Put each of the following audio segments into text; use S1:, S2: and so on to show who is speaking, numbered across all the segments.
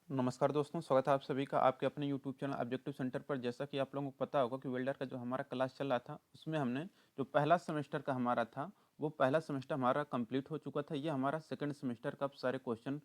S1: नमस्कार दोस्तों, स्वागत है आप सभी का आपके अपने यूट्यूब चैनल ऑब्जेक्टिव सेंटर पर। जैसा कि आप लोगों को पता होगा कि वेल्डर का जो हमारा क्लास चल रहा था, उसमें हमने जो पहला सेमेस्टर का हमारा था, वो पहला सेमेस्टर हमारा कंप्लीट हो चुका था। ये हमारा सेकंड सेमेस्टर का अब सारे क्वेश्चन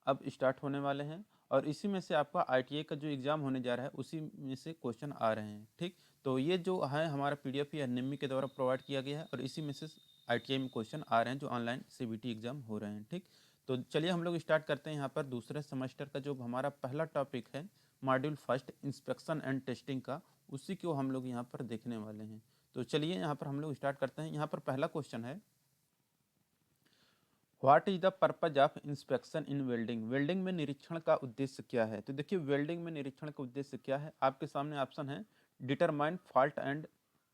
S1: अब स्टार्ट होने वाले हैं और इसी में से आपका आईटीआई का जो एग्ज़ाम होने जा रहा है, उसी में से क्वेश्चन आ रहे हैं। ठीक, तो ये जो है हमारा पीडीएफ ये निम्मी के द्वारा प्रोवाइड किया गया है और इसी में से आईटीआई में क्वेश्चन आ रहे हैं जो ऑनलाइन सीबीटी एग्ज़ाम हो रहे हैं। ठीक, तो चलिए हम लोग स्टार्ट करते हैं। यहाँ पर दूसरे सेमेस्टर का जो हमारा पहला टॉपिक है, module first inspection and testing का, उसी को हम लोग यहाँ पर देखने वाले हैं। तो चलिए यहाँ पर हम लोग स्टार्ट करते हैं। यहाँ पर पहला क्वेश्चन है, what is the purpose of inspection in welding. Welding में निरीक्षण का उद्देश्य क्या है? तो देखिए, वेल्डिंग में निरीक्षण का उद्देश्य क्या है, आपके सामने ऑप्शन है, determine fault and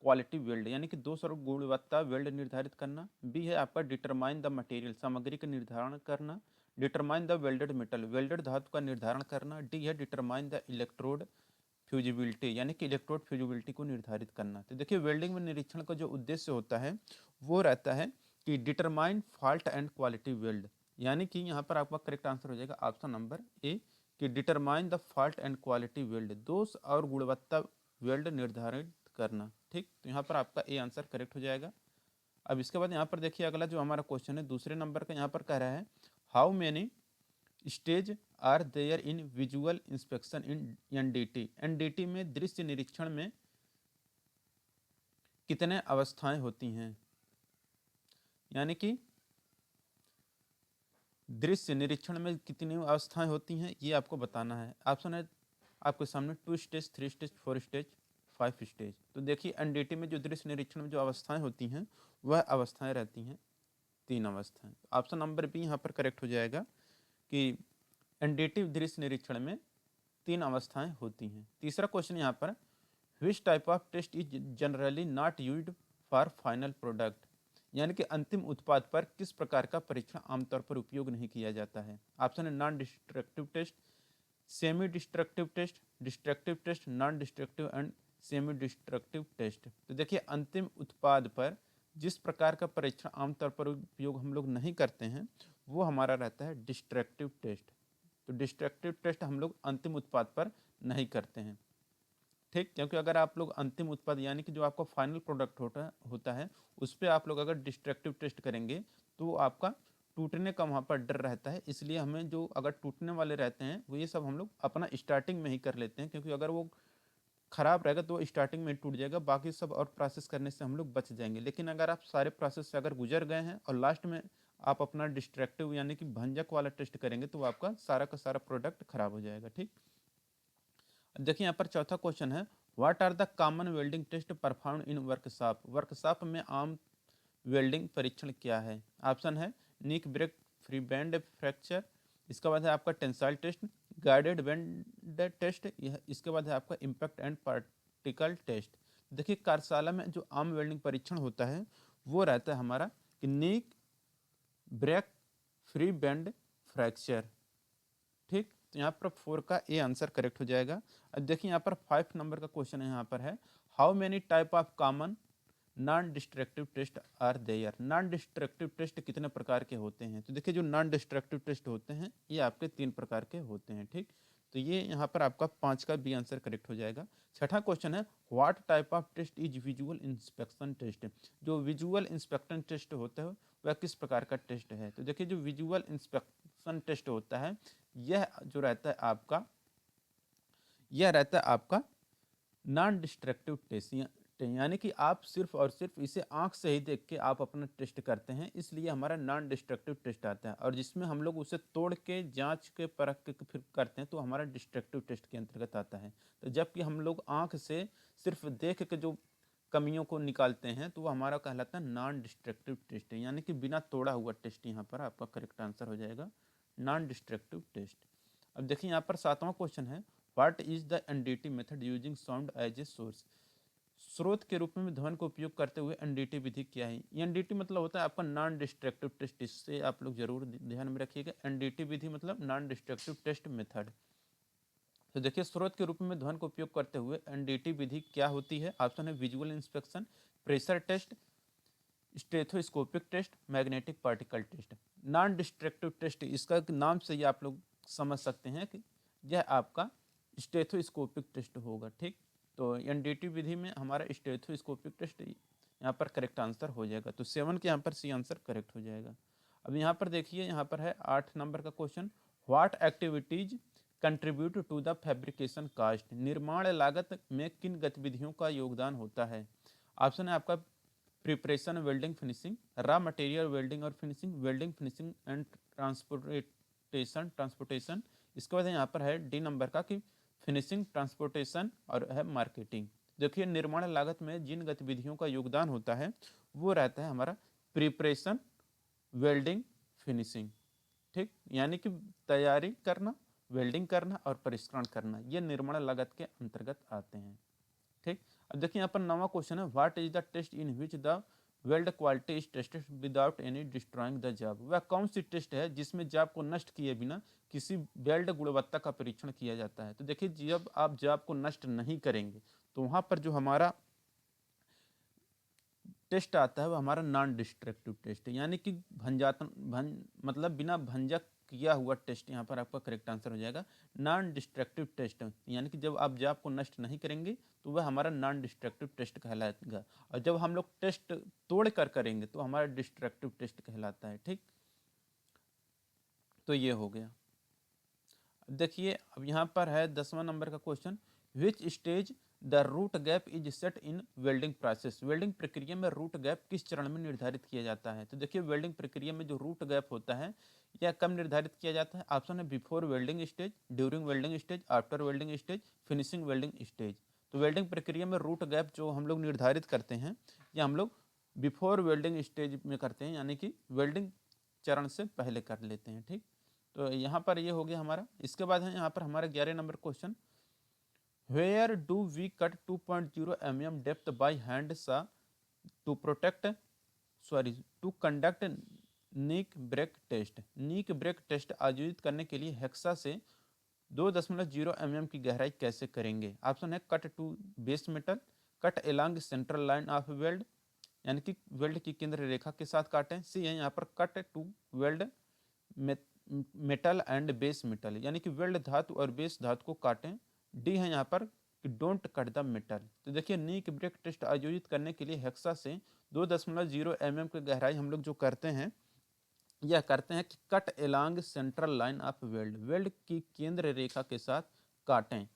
S1: quality weld, यानी कि दोष और गुणवत्ता वेल्ड निर्धारित करना। बी है आपका डिटरमाइन द मटेरियल, सामग्री का निर्धारण करना। Determine the welded metal, welded धातु का निर्धारण करना। डी है डिटरमाइन द इलेक्ट्रोड फ्यूजिबिलिटी, यानी कि इलेक्ट्रोड फ्यूजिबिलिटी को निर्धारित करना। तो देखिए, वेल्डिंग में निरीक्षण का जो उद्देश्य होता है वो रहता है कि determine fault and quality weld, यानी कि यहाँ पर आपका करेक्ट आंसर हो जाएगा ऑप्शन नंबर ए, कि determine the fault and quality weld, दोष और गुणवत्ता वेल्ड निर्धारित करना। ठीक, तो यहाँ पर आपका ए आंसर करेक्ट हो जाएगा। अब इसके बाद यहाँ पर देखिए, अगला जो हमारा क्वेश्चन है दूसरे नंबर का, यहाँ पर कह रहा है, how many stage are there in visual inspection in NDT. NDT में दृश्य निरीक्षण में कितने अवस्थाएं होती हैं, यानी कि दृश्य निरीक्षण में कितनी अवस्थाएं होती हैं, ये आपको बताना है। ऑप्शन है आपके सामने 2 स्टेज, 3 स्टेज, 4 स्टेज, 5 स्टेज। तो देखिए, एनडीटी में जो दृश्य निरीक्षण में जो अवस्थाएं होती हैं, वह अवस्थाएं रहती हैं 3 अवस्थाएं। ऑप्शन नंबर बी यहाँ पर करेक्ट हो जाएगा कि एनडीटी दृश्य निरीक्षण में 3 अवस्थाएं होती हैं। तीसरा क्वेश्चन यहाँ पर, which type of test is generally not used for final product, यानी कि अंतिम उत्पाद पर किस प्रकार का परीक्षण आमतौर पर उपयोग नहीं किया जाता है। ऑप्शन है non destructive test, semi destructive test, destructive test, non destructive and semi destructive test. तो देखिए, अंतिम उत्पाद पर जिस प्रकार का परीक्षण आमतौर पर उपयोग हम लोग नहीं करते हैं, वो हमारा रहता है डिस्ट्रक्टिव टेस्ट। तो डिस्ट्रक्टिव टेस्ट हम लोग अंतिम उत्पाद पर नहीं करते हैं। ठीक, क्योंकि अगर आप लोग अंतिम उत्पाद यानी कि जो आपका फाइनल प्रोडक्ट होता है उस पर आप लोग अगर डिस्ट्रक्टिव टेस्ट करेंगे तो आपका टूटने का वहाँ पर डर रहता है। इसलिए हमें जो अगर टूटने वाले रहते हैं वो ये सब हम लोग अपना स्टार्टिंग में ही कर लेते हैं, क्योंकि अगर वो खराब रहेगा तो स्टार्टिंग में ही टूट जाएगा, बाकी सब और प्रोसेस करने से हम लोग बच जाएंगे। लेकिन अगर आप सारे प्रोसेस से अगर गुजर गए हैं और लास्ट में आप अपना डिस्ट्रक्टिव यानी कि भंजक वाला टेस्ट करेंगे तो आपका सारा का सारा प्रोडक्ट खराब हो जाएगा। ठीक, देखिए यहाँ पर चौथा क्वेश्चन है, what are the common welding test perform in workshop. Workshop में आम वेल्डिंग परीक्षण क्या है। ऑप्शन है nick break free bend fracture, इसके बाद है आपका tensile test, guided bend test, यह इसके बाद है आपका इम्पैक्ट एंड पार्टिकल टेस्ट। देखिए, कार्यशाला में जो आम वेल्डिंग परीक्षण होता है वो रहता है हमारा कि निक ब्रेक फ्री बैंड फ्रैक्चर। ठीक, तो यहाँ पर 4 का ए आंसर करेक्ट हो जाएगा। अब देखिए, यहाँ पर 5 नंबर का क्वेश्चन है, यहाँ पर है, how many type of common non destructive test are there. Non destructive test कितने प्रकार के होते हैं। तो देखिए, जो नॉन डिस्ट्रक्टिव टेस्ट होते हैं ये आपके 3 प्रकार के होते हैं। ठीक, तो ये यहाँ पर आपका 5 का बी आंसर करेक्ट हो जाएगा। छठा क्वेश्चन है, what type of test is visual inspection test. जो विजुअल इंस्पेक्शन टेस्ट होता है वह किस प्रकार का टेस्ट है। तो देखिए, जो विजुअल इंस्पेक्शन टेस्ट होता है यह जो रहता है आपका, यह रहता है आपका नॉन डिस्ट्रक्टिव टेस्ट, यानी कि आप सिर्फ और सिर्फ इसे आंख से ही देख के आप अपना टेस्ट करते हैं, इसलिए हमारा नॉन डिस्ट्रक्टिव टेस्ट आता है। और जिसमें हम लोग उसे तोड़ के जांच के परख के फिर करते हैं तो हमारा डिस्ट्रक्टिव टेस्ट के अंतर्गत आता है। तो जबकि हम लोग आंख से सिर्फ देख के जो कमियों को निकालते हैं तो वो हमारा कहलाता है नॉन डिस्ट्रक्टिव टेस्ट, यानी कि बिना तोड़ा हुआ टेस्ट। यहाँ पर आपका करेक्ट आंसर हो जाएगा नॉन डिस्ट्रक्टिव टेस्ट। अब देखिए, यहाँ पर 7वां क्वेश्चन है, what is the NDT method using sound as a source. स्रोत के रूप में ध्वनि का उपयोग करते हुए एनडीटी विधि क्या है। एनडीटी मतलब होता है आपका नॉन डिस्ट्रक्टिव टेस्ट, इससे आप लोग जरूर ध्यान में रखिएगा। एनडीटी विधि मतलब नॉन डिस्ट्रक्टिव टेस्ट मेथड। तो देखिए, स्रोत के रूप में ध्वनि का उपयोग करते हुए एनडीटी विधि क्या होती है। ऑप्शन है visual inspection, pressure test, stethoscopic test, magnetic particle test. Non destructive test, इसका नाम से ही आप लोग समझ सकते हैं कि यह आपका स्टेथोस्कोपिक टेस्ट होगा। ठीक, तो एनडीटी विधि में हमारा स्टेथोस्कोपिक टेस्ट यहाँ पर करेक्ट आंसर हो जाएगा। तो 7 के यहाँ पर सी आंसर करेक्ट हो जाएगा। अब यहाँ पर देखिए, यहाँ पर है 8 नंबर का question, what activities contribute to the fabrication cost, निर्माण लागत में किन गतिविधियों का योगदान होता है। ऑप्शन है आपका preparation, welding, finishing, raw material welding और finishing, welding, finishing and transportation. इसके बाद यहाँ पर है डी नंबर का कि फिनिशिंग, ट्रांसपोर्टेशन और है मार्केटिंग। देखिए, निर्माण लागत में जिन गतिविधियों का योगदान होता है वो रहता है हमारा प्रिपरेशन, वेल्डिंग, फिनिशिंग। ठीक, यानी कि तैयारी करना, वेल्डिंग करना और परिष्करण करना, ये निर्माण लागत के अंतर्गत आते हैं। ठीक, अब देखिए यहाँ पर 9वां क्वेश्चन है, what is the test in which the weld quality is tested without any destroying the job. वह कौन सी टेस्ट है जिसमें जॉब को नष्ट किए बिना किसी वेल्ड गुणवत्ता का परीक्षण किया जाता है। तो देखिए, जब आप जॉब को नष्ट नहीं करेंगे तो वहां पर जो हमारा टेस्ट आता है वो हमारा नॉन डिस्ट्रक्टिव टेस्ट, यानी कि मतलब बिना भंजक किया हुआ टेस्ट यहाँ पर आपका करेक्ट आंसर हो जाएगा। नॉन डिस्ट्रक्टिव टेस्ट, यानी कि जब आप जॉब को नष्ट नहीं करेंगे तो वह हमारा नॉन डिस्ट्रक्टिव टेस्ट कहलाएगा, और जब हम लोग टेस्ट तोड़ कर करेंगे तो हमारा डिस्ट्रक्टिव टेस्ट कहलाता है। ठीक, तो ये हो गया। देखिए, अब यहाँ पर है 10वां नंबर का question, which stage the root gap is set in welding process. Welding प्रक्रिया में रूट गैप किस चरण में निर्धारित किया जाता है। तो देखिए, वेल्डिंग प्रक्रिया में जो रूट गैप होता है यह कब निर्धारित किया जाता है। ऑप्शन है before welding stage, during welding stage, after welding stage, finishing welding stage. तो वेल्डिंग प्रक्रिया में रूट गैप जो हम लोग निर्धारित करते हैं या हम लोग बिफोर वेल्डिंग स्टेज में करते हैं, यानी कि वेल्डिंग चरण से पहले कर लेते हैं। ठीक, तो यहाँ पर ये हो गया हमारा। इसके बाद है यहाँ पर हमारा 11 number question, where do we cut 2.0 mm depth by hand saw to conduct nick break test. Nick break test आयोजित करने के लिए हेक्सा से 2.0 mm की गहराई कैसे करेंगे। ऑप्शन है cut to base metal, cut along central line of weld, यानी कि वेल्ड की केंद्र रेखा के साथ काटें। सी है यहाँ पर cut to weld metal and base metal, यानी कि वेल्ड धातु और बेस धातु को काटें। डी है यहाँ पर कि डोंट कट द मेटल। तो देखिए, नीक ब्रेक टेस्ट आयोजित करने के लिए हेक्सा से 2.0 mm की गहराई हम लोग जो करते हैं यह करते हैं कि cut along central line of weld, weld की केंद्र रेखा के साथ काटें।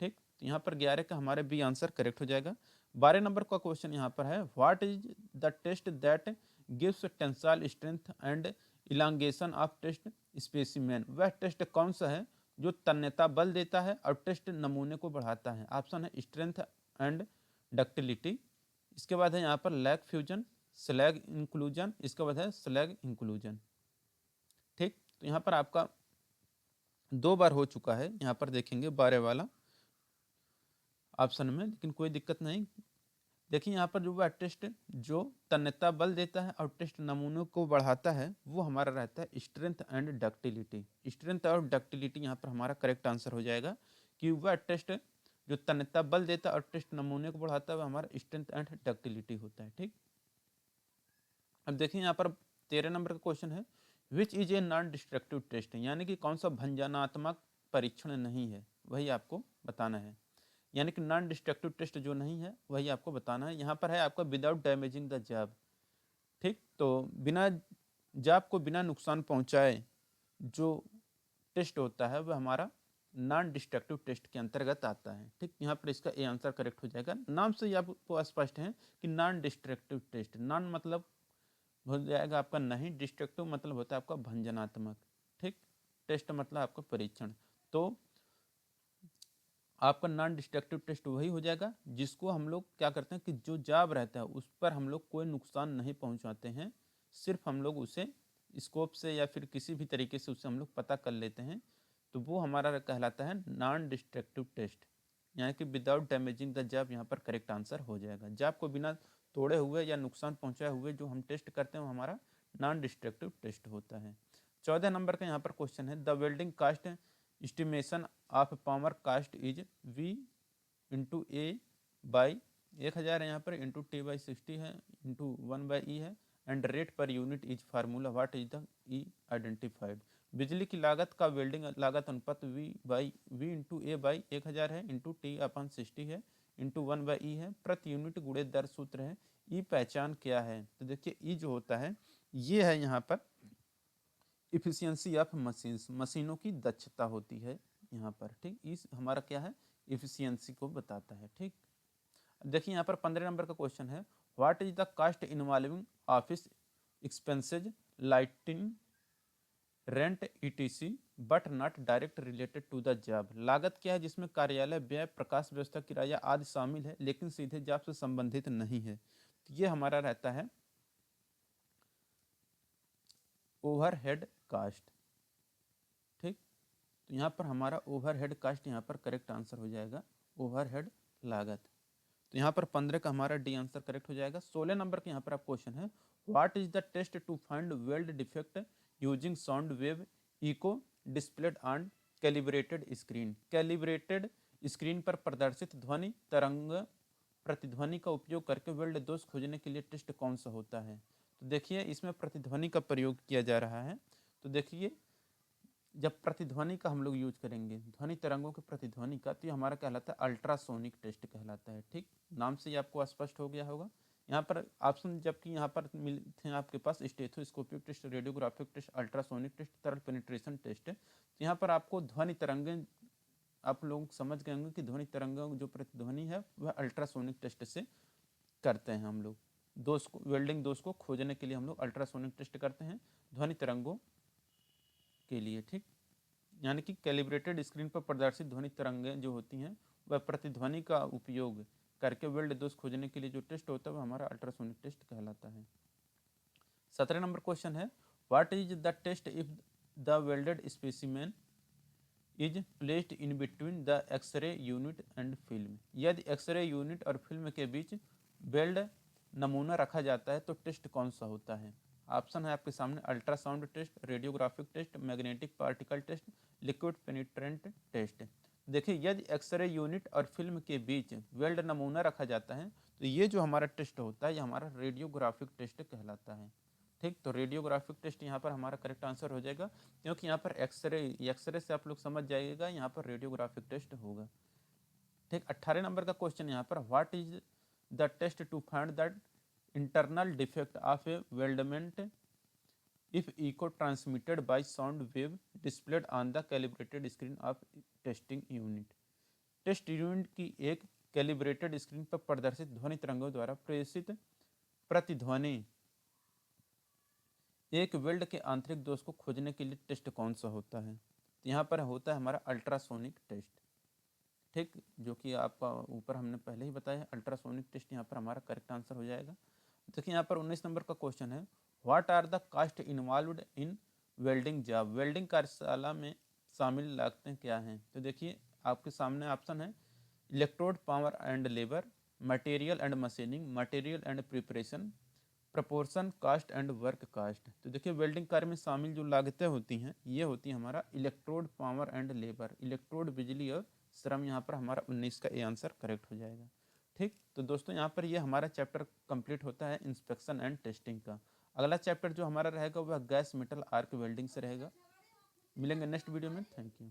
S1: ठीक, तो यहाँ पर 11 का हमारे बी आंसर करेक्ट हो जाएगा। 12 नंबर का क्वेश्चन यहाँ पर है, what is the test that gives tensile strength and elongation of test specimen. वह टेस्ट कौन सा है जो तन्यता बल देता है और टेस्ट नमूने को बढ़ाता है। ऑप्शन है स्ट्रेंथ एंड डक्टिलिटी, इसके बाद है यहाँ पर लैग फ्यूजन, स्लैग इंक्लूजन, इसके बाद है स्लैग इंक्लूजन। ठीक, तो यहाँ पर आपका 2 बार हो चुका है, यहाँ पर देखेंगे 12 वाला ऑप्शन में, लेकिन कोई दिक्कत नहीं। देखिए, यहाँ पर जो वह टेस्ट जो तन्यता बल देता है और टेस्ट नमूनों को बढ़ाता है वो हमारा रहता है स्ट्रेंथ एंड डक्टिलिटी। स्ट्रेंथ और डक्टिलिटी यहाँ पर हमारा करेक्ट आंसर हो जाएगा कि वह टेस्ट जो तन्यता बल देता है और टेस्ट नमूने को बढ़ाता है वह हमारा स्ट्रेंथ एंड डक्टिलिटी होता है। ठीक, अब देखिए यहाँ पर 13 नंबर का क्वेश्चन है, which is a non destructive test, यानी कि कौन सा भंजनात्मक परीक्षण नहीं है, वही आपको बताना है। यानी कि नॉन डिस्ट्रक्टिव टेस्ट जो नहीं है वही आपको बताना है। यहाँ पर है आपका विदाउट डैमेजिंग द जॉब। ठीक, तो बिना जॉब को बिना नुकसान पहुँचाए जो टेस्ट होता है वह हमारा नॉन डिस्ट्रक्टिव टेस्ट के अंतर्गत आता है। ठीक, यहाँ पर इसका ए आंसर करेक्ट हो जाएगा। नाम से ही आपको स्पष्ट है कि नॉन डिस्ट्रक्टिव टेस्ट, नॉन मतलब हो जाएगा आपका नहीं, डिस्ट्रक्टिव मतलब होता है आपका भंजनात्मक। ठीक, टेस्ट मतलब आपका परीक्षण। तो आपका नॉन डिस्ट्रक्टिव टेस्ट वही हो जाएगा जिसको हम लोग क्या करते हैं कि जो जॉब रहता है उस पर हम लोग कोई नुकसान नहीं पहुंचाते हैं, सिर्फ हम लोग उसे स्कोप से या फिर किसी भी तरीके से उसे हम लोग पता कर लेते हैं, तो वो हमारा कहलाता है नॉन डिस्ट्रक्टिव टेस्ट, यानी कि विदाउट डैमेजिंग द जॉब यहाँ पर करेक्ट आंसर हो जाएगा। जॉब को बिना तोड़े हुए या नुकसान पहुंचाए हुए जो हम टेस्ट करते हैं वो हमारा नॉन डिस्ट्रक्टिव टेस्ट होता है। 14 नंबर का यहाँ पर क्वेश्चन है, the welding cost estimation of power cost is V into A by 1000 है यहाँ पर, इंटू टी बाई 60 है, इंटू 1/E है, and rate per unit is formula, what is the E identified. बिजली की लागत का वेल्डिंग लागत अनुपात वी इंटू ए बाई 1000 है, इंटू टी अपन 60 है, इंटू 1/E है, प्रति यूनिट गुणे दर सूत्र है। ई पहचान क्या है? तो देखिए ई जो होता है ये है यहाँ पर इफिशियंसी ऑफ मशीन्स, मशीनों की दक्षता होती है यहाँ पर। ठीक, इस हमारा क्या है इफिशियंसी को बताता है। ठीक, देखिए यहाँ पर 15 नंबर का क्वेश्चन है, what is the cost involving office expenses lighting rent etc but not direct related to the job. लागत क्या है जिसमें कार्यालय व्यय, प्रकाश व्यवस्था, किराया आदि शामिल है लेकिन सीधे जॉब से संबंधित नहीं है। तो ये हमारा रहता है ओवरहेड कास्ट। ठीक, तो यहाँ पर हमारा ओवरहेड कास्ट यहाँ पर करेक्ट आंसर हो जाएगा ओवरहेड लागत। तो यहाँ पर 15 का हमारा डी आंसर करेक्ट हो जाएगा। 16 नंबर के यहाँ पर आप क्वेश्चन है, what is the test to find weld defect using sound wave echo displayed on calibrated screen. Calibrated screen पर प्रदर्शित ध्वनि तरंग प्रतिध्वनि का उपयोग करके वेल्ड दोष खोजने के लिए टेस्ट कौन सा होता है? तो देखिए इसमें प्रतिध्वनि का प्रयोग किया जा रहा है। तो देखिए जब प्रतिध्वनि का हम लोग यूज करेंगे, ध्वनि तरंगों के प्रतिध्वनि का, तो ये हमारा कहलाता है अल्ट्रासोनिक टेस्ट कहलाता है। ठीक, नाम से ही आपको स्पष्ट हो गया होगा। यहाँ पर ऑप्शन जबकि यहाँ पर मिलते हैं आपके पास stethoscopic test, radiographic test, ultrasonic test, तरल पेनिट्रेशन टेस्ट है। तो यहाँ पर आपको ध्वनि तरंगें, आप लोग समझ गए होंगे कि ध्वनि तरंगों जो प्रतिध्वनि है वह अल्ट्रासोनिक टेस्ट से करते हैं हम लोग। दोष को, वेल्डिंग दोष को खोजने के लिए हम लोग अल्ट्रासोनिक टेस्ट करते हैं ध्वनि तरंगों के लिए। ठीक, यानी कि कैलिब्रेटेड स्क्रीन पर प्रदर्शित ध्वनि तरंगें जो होती हैं वह प्रतिध्वनि का उपयोग करके वेल्ड दोष खोजने के लिए जो टेस्ट होता है वह हमारा अल्ट्रासोनिक टेस्ट कहलाता है। 17 नंबर क्वेश्चन है, what is the test if the welded specimen is placed in between the X-ray unit and film. यदि एक्सरे यूनिट और फिल्म के बीच वेल्ड नमूना रखा जाता है तो टेस्ट कौन सा होता है? ऑप्शन है आपके सामने, ultrasound test, radiographic test, magnetic particle test, liquid penetrant test. देखिए यदि एक्सरे यूनिट और फिल्म के बीच वेल्ड नमूना रखा जाता है तो ये जो हमारा टेस्ट होता है ये हमारा रेडियोग्राफिक टेस्ट कहलाता है। ठीक, तो रेडियोग्राफिक टेस्ट यहाँ पर हमारा करेक्ट आंसर हो जाएगा, क्योंकि यहाँ पर एक्सरे से आप लोग समझ जाइएगा, यहाँ पर रेडियोग्राफिक टेस्ट होगा। ठीक, 18 नंबर का क्वेश्चन यहाँ पर, what is the test to find the internal defect of a weldment if echo transmitted by sound wave displayed on the calibrated screen of testing unit। Test unit की एक calibrated screen पर प्रदर्शित ध्वनि तरंगों द्वारा प्रेषित प्रतिध्वनि एक वेल्ड के आंतरिक दोष को खोजने के लिए टेस्ट कौन सा होता है? तो यहाँ पर होता है हमारा अल्ट्रासोनिक टेस्ट। ठीक, जो कि आपका ऊपर हमने पहले ही बताया, अल्ट्रासोनिक टेस्ट यहाँ पर हमारा करेक्ट आंसर हो जाएगा। देखिए यहाँ पर 19 नंबर का क्वेश्चन है, what are the cost involved in welding job. Welding कार्यशाला में शामिल लागतें क्या हैं? तो देखिए आपके सामने ऑप्शन है, electrode power and labour, material and machining, material and preparation, proportion, cost and work cost. तो देखिए वेल्डिंग कार्य में शामिल जो लागतें होती हैं ये होती है हमारा electrode power and labour, electrode बिजली और श्रम। यहाँ पर हमारा 19 का ए आंसर करेक्ट हो जाएगा। ठीक, तो दोस्तों यहाँ पर ये हमारा चैप्टर कंप्लीट होता है इंस्पेक्शन एंड टेस्टिंग का। अगला चैप्टर जो हमारा रहेगा वह गैस मेटल आर्क वेल्डिंग से रहेगा। मिलेंगे नेक्स्ट वीडियो में। Thank you.